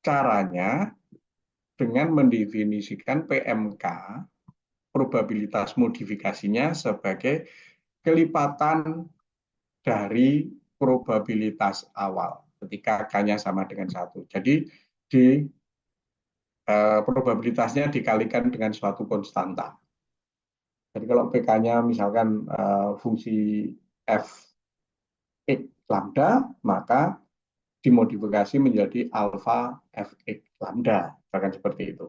Caranya dengan mendefinisikan PMK, probabilitas modifikasinya sebagai kelipatan dari probabilitas awal ketika K-nya sama dengan 1. Jadi di probabilitasnya dikalikan dengan suatu konstanta. Jadi kalau PK-nya misalkan fungsi f x lambda, maka dimodifikasi menjadi alfa fx lambda, bahkan seperti itu.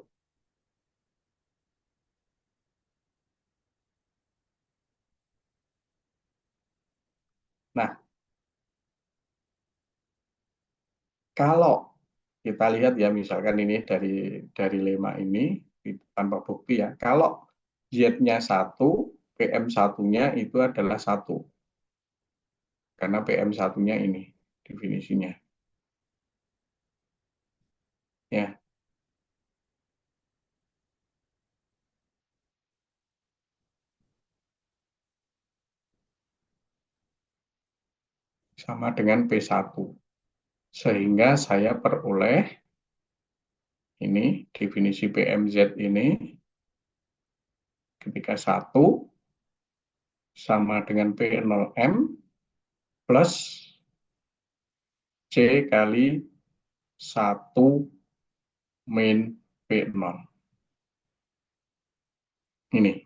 Nah, kalau kita lihat ya misalkan ini dari lema ini tanpa bukti ya, kalau Z-nya 1, PM 1-nya itu adalah 1. Karena PM 1-nya ini definisinya. Ya, sama dengan P1. Sehingga saya peroleh ini definisi PMZ ini ketika 1 sama dengan P0M plus C kali 1 min P0. Ini.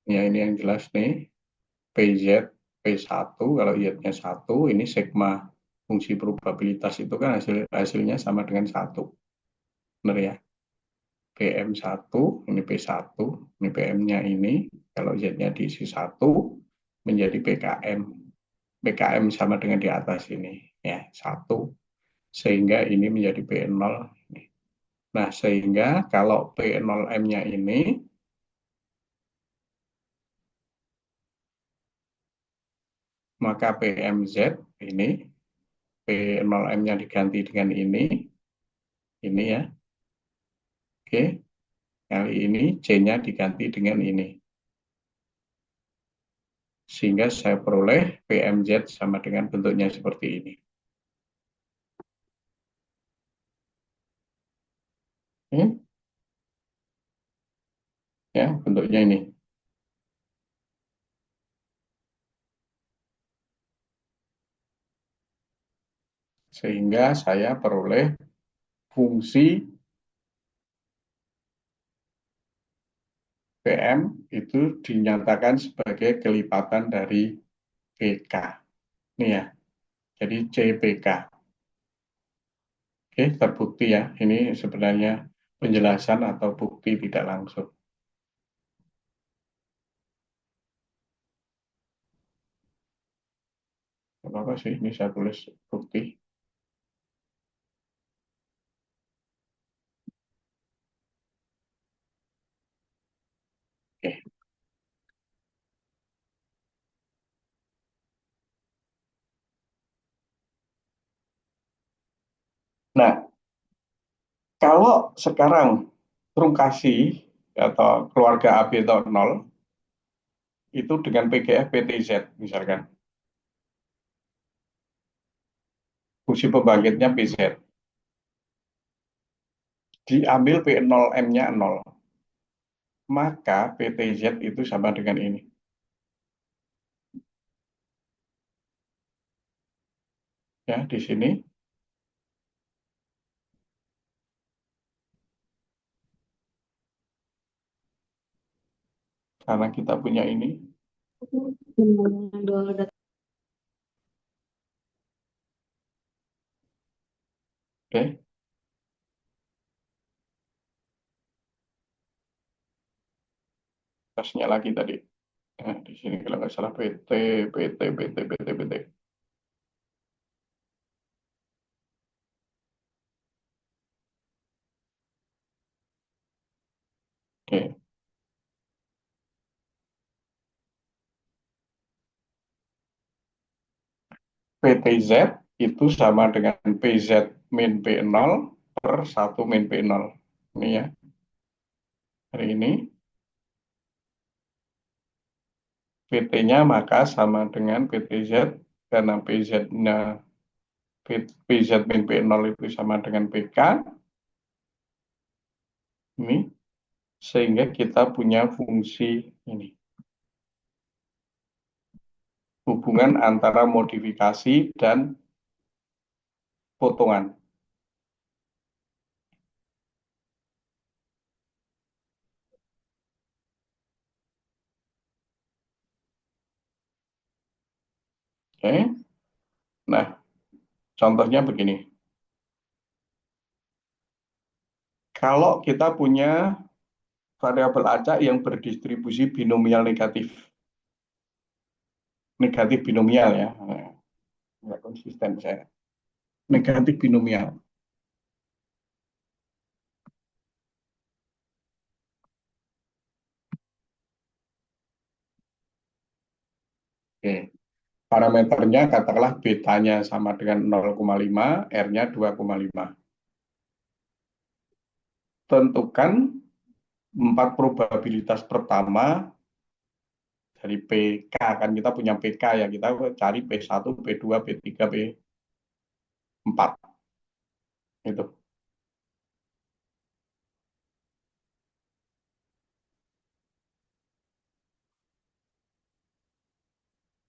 Ya, ini yang jelas nih. PZ P1, kalau Y-nya 1, ini sigma fungsi probabilitas itu kan hasilnya sama dengan 1. Benar ya? PM1, ini P1, ini PM-nya ini, kalau Z-nya diisi 1, menjadi PKM. PKM sama dengan di atas ini, ya, 1. Sehingga ini menjadi P0. Nah, sehingga kalau P0M-nya ini, maka PMZ ini, P0M-nya diganti dengan ini ya, oke, kali ini C-nya diganti dengan ini. Sehingga saya peroleh PMZ sama dengan bentuknya seperti ini. Ya, bentuknya ini. Sehingga saya peroleh fungsi PM itu dinyatakan sebagai kelipatan dari PK. Ini ya, jadi CPK. Oke, terbukti ya. Ini sebenarnya penjelasan atau bukti tidak langsung. Apa sih ini saya tulis bukti? Oke. Nah, kalau sekarang trungkasi atau keluarga AB atau 0 itu dengan PGF PTZ misalkan. Fungsi pembangkitnya PZ. Diambil P0M-nya 0. Maka PTZ itu sama dengan ini. Ya, di sini karena kita punya ini. Oke, tasnya lagi tadi. Nah, di sini kalau nggak salah PT, PT, PT, PT, PT. Oke, PTZ itu sama dengan PZ min P0 per 1 min P0. Ini ya, hari ini. PT-nya maka sama dengan PTZ karena PZ-nya PZ min P0 itu sama dengan PK. Ini sehingga kita punya fungsi ini. Hubungan antara modifikasi dan potongan. Oke. Nah, contohnya begini. Kalau kita punya variabel acak yang berdistribusi binomial negatif. Negatif binomial ya. Nggak konsisten saya. Negatif binomial. Oke. Parameternya katakanlah betanya sama dengan 0,5, R-nya 2,5. Tentukan 4 probabilitas pertama dari PK. Kan kita punya PK ya, kita cari P1, P2, P3, P4. Itu.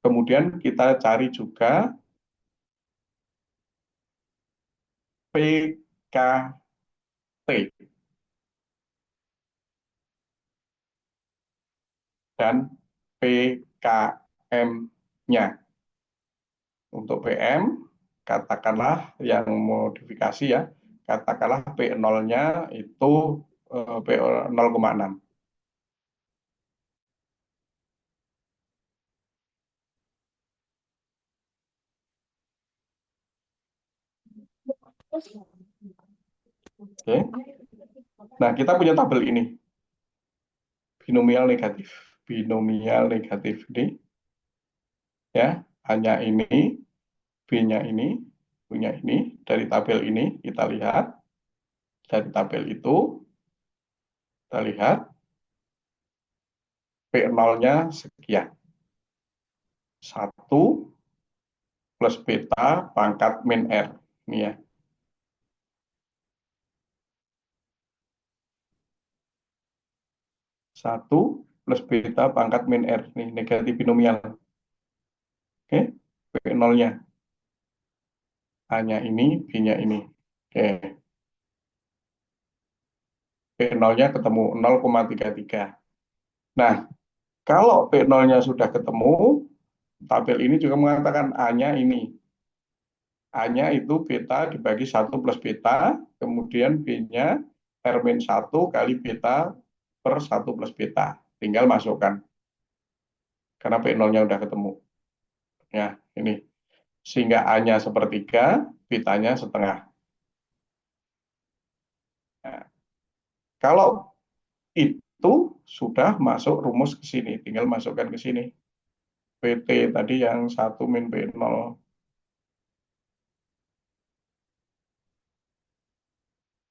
Kemudian kita cari juga PKT dan PKM-nya. Untuk PM, katakanlah yang modifikasi ya, katakanlah P0-nya itu PO 0,6. Oke. Nah, kita punya tabel ini, binomial negatif. Binomial negatif ini, ya, hanya ini, B-nya ini, punya ini. Dari tabel ini kita lihat, dari tabel itu kita lihat P0-nya sekian. 1 plus beta pangkat min R. Ini ya. 1 plus beta pangkat min R. Ini negatif binomial. Oke, P0-nya. A-nya ini, B-nya ini. Oke. P0-nya ketemu 0,33. Nah, kalau P0-nya sudah ketemu, tabel ini juga mengatakan A-nya ini. A-nya itu beta dibagi 1 plus beta, kemudian B-nya R-1 kali beta per 1 plus beta. Tinggal masukkan, karena P0-nya udah ketemu. Ya, ini. Sehingga A-nya sepertiga, betanya setengah. Nah, kalau itu sudah masuk rumus ke sini, tinggal masukkan ke sini. PT tadi yang 1 min P0.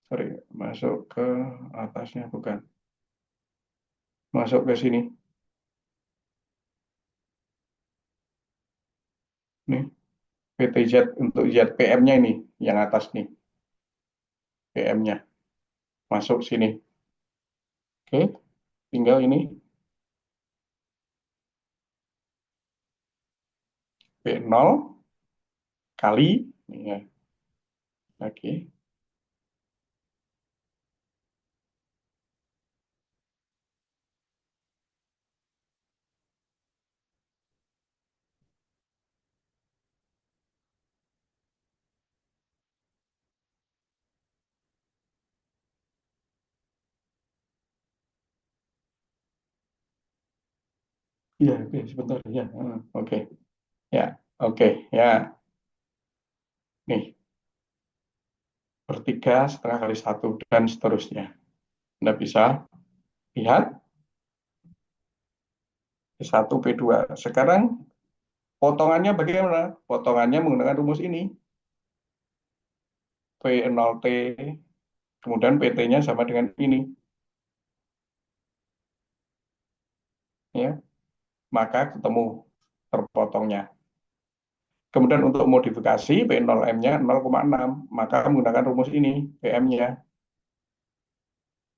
Sorry, masuk ke atasnya, bukan. Masuk ke sini. Nih, PTZ untuk ZPM-nya ini, yang atas nih. PM-nya. Masuk sini. Oke, tinggal ini. P0 kali, ini ya, lagi. Iya, oke, sebentar. Ya, oke. Ya, oke. Ya, nih. Per 3 setengah kali 1, dan seterusnya. Anda bisa lihat P1, P2. Sekarang potongannya bagaimana? Potongannya menggunakan rumus ini. P0T, kemudian PT-nya sama dengan ini. Ya, maka ketemu terpotongnya. Kemudian untuk modifikasi P0M-nya 0,6, maka menggunakan rumus ini, PM-nya.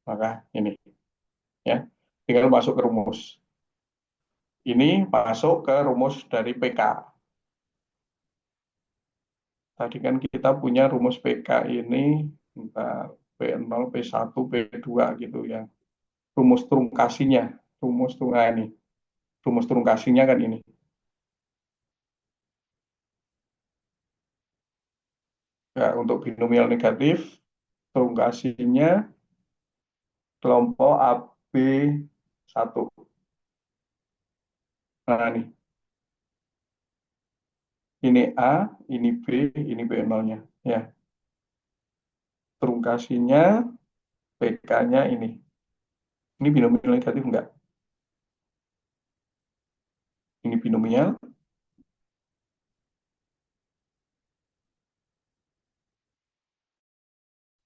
Maka ini, ya, tinggal masuk ke rumus. Ini masuk ke rumus dari PK. Tadi kan kita punya rumus PK ini, P0, P1, P2 gitu ya. Rumus trungkasinya, ini. Rumus trungkasinya kan ini. Ya, untuk binomial negatif, trungkasinya kelompok AB1. Nah, ini A, ini B, ini B0-nya. Ya, trungkasinya PK-nya ini. Ini binomial negatif enggak? Ini binomial.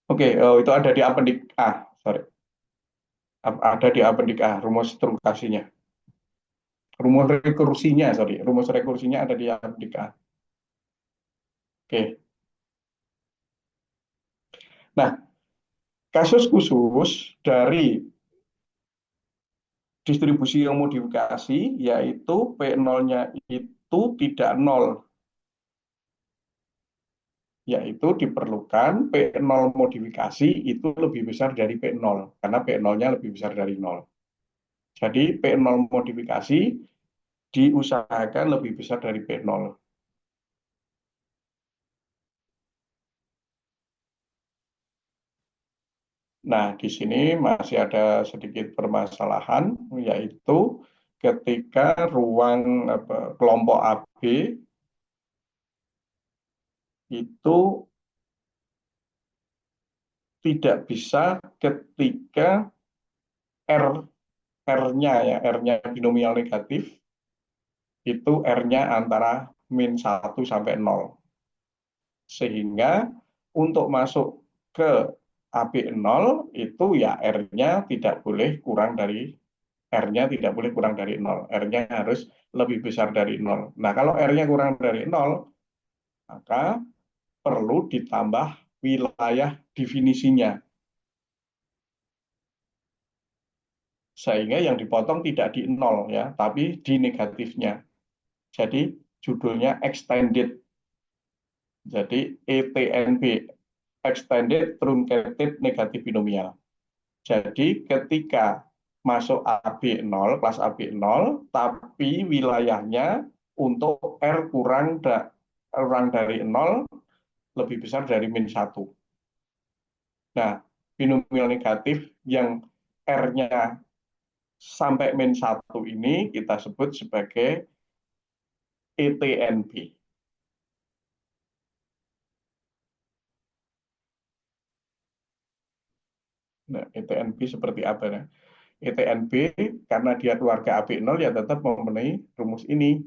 Oke, oh, itu ada di apendik A. Sorry. Ada di apendik A, rumus trungkasinya. Rumus rekursinya ada di apendik A. Oke. Nah, kasus khusus dari distribusi yang modifikasi, yaitu P0-nya itu tidak nol, yaitu diperlukan P0 modifikasi itu lebih besar dari P0, karena P0-nya lebih besar dari nol. Jadi P0 modifikasi diusahakan lebih besar dari P0. Nah, di sini masih ada sedikit permasalahan, yaitu ketika ruang kelompok AB itu tidak bisa ketika R, R-nya ya, R-nya binomial negatif, itu R-nya antara min 1 sampai 0. Sehingga untuk masuk ke AB0 itu ya R-nya tidak boleh kurang dari R-nya tidak boleh kurang dari 0. R-nya harus lebih besar dari 0. Nah, kalau R-nya kurang dari 0, maka perlu ditambah wilayah definisinya. Sehingga yang dipotong tidak di 0 ya, tapi di negatifnya. Jadi judulnya extended. Jadi ETNB, Extended Truncated Negative Binomial. Jadi ketika masuk AB0, kelas AB0, tapi wilayahnya untuk R kurang dari 0 lebih besar dari min 1. Nah, binomial negatif yang R-nya sampai min 1 ini kita sebut sebagai ETNB. Nah, ETNB seperti apa? Nah, ETNB karena dia keluarga AB0 ya tetap memenuhi rumus ini.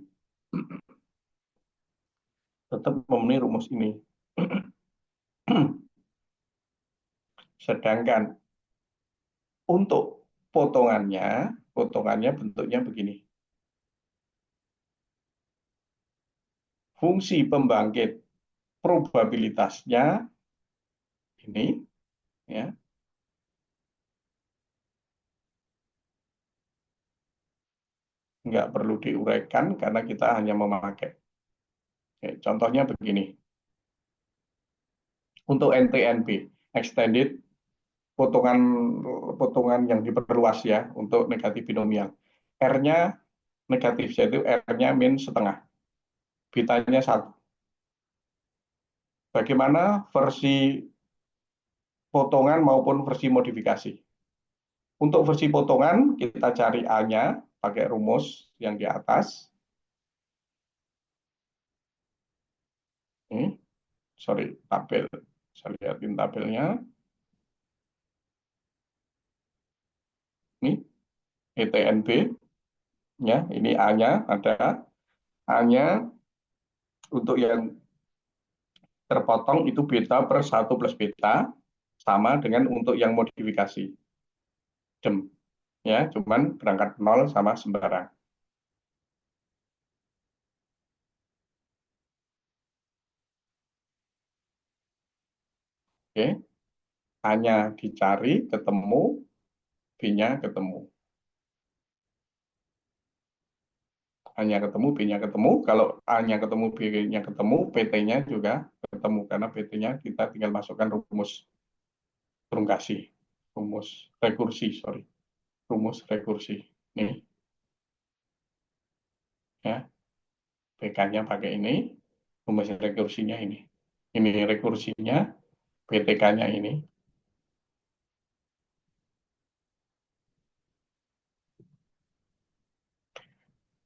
Tetap memenuhi rumus ini. Sedangkan untuk potongannya bentuknya begini. Fungsi pembangkit probabilitasnya ini ya. Nggak perlu diuraikan karena kita hanya memakai. Oke, contohnya begini. Untuk NTNB, extended potongan potongan yang diperluas ya untuk negatif binomial. R-nya negatif, yaitu R-nya min setengah. Betanya 1. Bagaimana versi potongan maupun versi modifikasi? Untuk versi potongan, kita cari A-nya pakai rumus yang di atas. Ini, sorry, tabel. Saya lihatin tabelnya. Ini ETNB. Ya, ini A-nya ada. A-nya untuk yang terpotong itu beta per 1 plus beta. Sama dengan untuk yang modifikasi. Dem. Ya, cuman berangkat 0 sama sembarang. Oke. A-nya dicari, ketemu, B-nya ketemu. A-nya ketemu, B-nya ketemu. Kalau A-nya ketemu, B-nya ketemu, PT-nya juga ketemu. Karena PT-nya kita tinggal masukkan rumus trunkasi. Rumus rekursi, sorry. Rumus rekursi. Nih, ya. PK-nya pakai ini. Rumus rekursinya ini. Ini rekursinya, PTK-nya ini.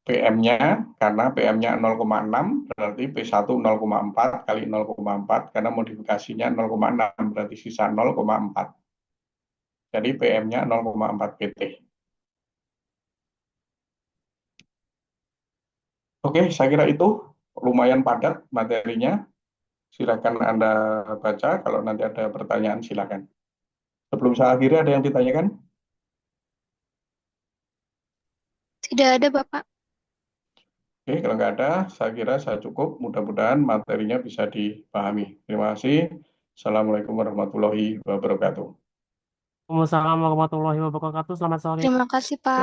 PM-nya, karena PM-nya 0,6, berarti P1 0,4 kali 0,4, karena modifikasinya 0,6, berarti sisa 0,4. Jadi PM-nya 0,4 PT. Oke, saya kira itu lumayan padat materinya. Silakan Anda baca, kalau nanti ada pertanyaan silakan. Sebelum saya akhiri, ada yang ditanyakan? Tidak ada, Bapak. Oke, kalau nggak ada, saya kira saya cukup. Mudah-mudahan materinya bisa dipahami. Terima kasih. Assalamualaikum warahmatullahi wabarakatuh. Waalaikumsalam warahmatullahi wabarakatuh. Selamat sore. Terima kasih, Pak.